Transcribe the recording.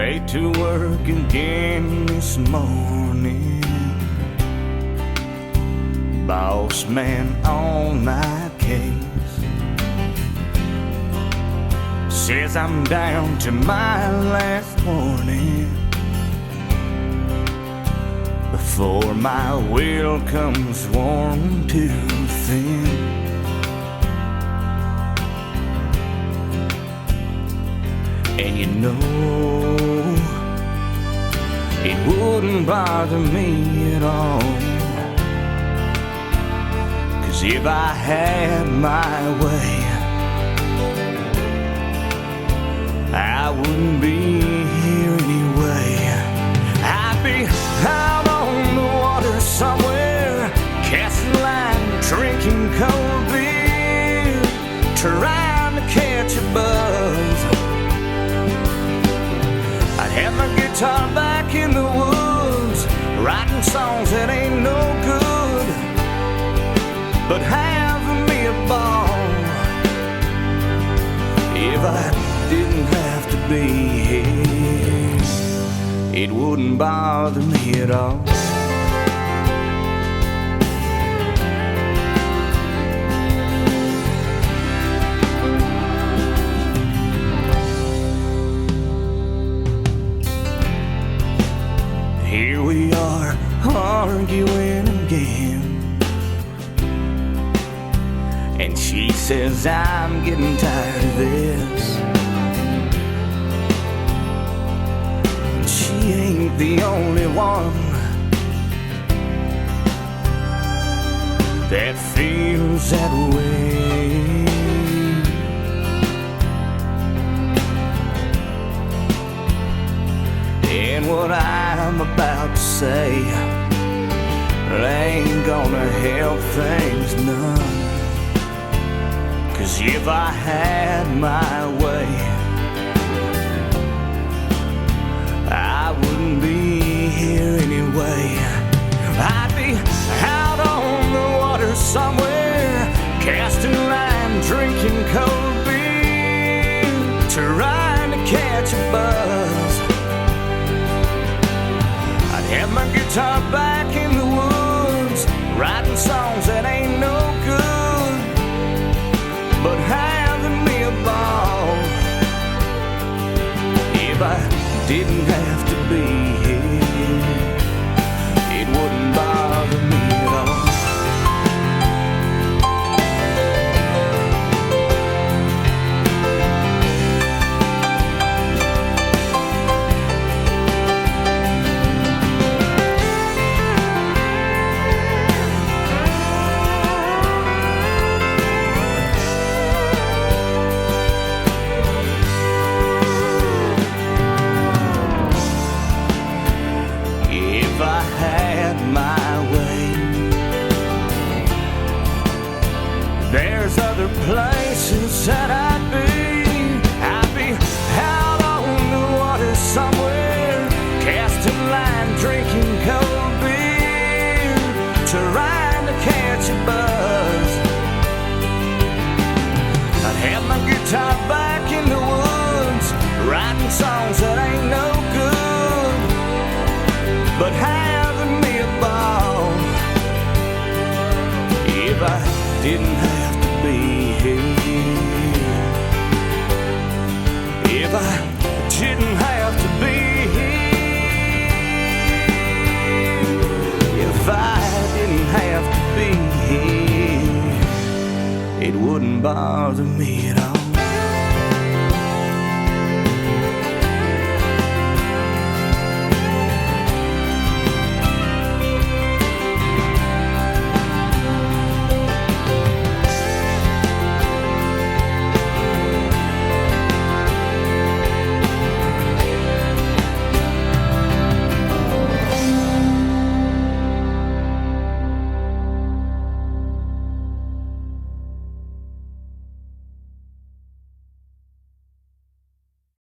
Late to work again this morning. Boss man on my case says I'm down to my last warning before my will comes worn too thin. And you know, it wouldn't bother me at all, 'cause if I had my way, I wouldn't be here anyway. I'd be out on the water somewhere, casting line, drinking cold beer, trying to catch a buzz. I'd have my guitar back in the woods, writing songs that ain't no good, but having me a ball. If I didn't have to be here, it wouldn't bother me at all. Here we are arguing again, and she says I'm getting tired of this. She ain't the only one that feels that way. And what I'm about to say ain't gonna help things none, 'cause if I had my way, I wouldn't be here anyway. I'd be out on the water somewhere, casting line, drinking cold beer, trying to catch a buzz. I'd have my guitar back in the woods, writing songs that ain't no good, but having me a ball. If I didn't have to be here, it wouldn't bother me at all. If I had my way, there's other places that I'd be. I'd be out on the water somewhere, casting line, drinking cold beer, trying to catch a buzz. I'd have my guitar back in the woods, writing songs that ain't no good, but having me a ball. If I didn't have to be here, if I didn't have to be here, if I didn't have to be here, it wouldn't bother me at all.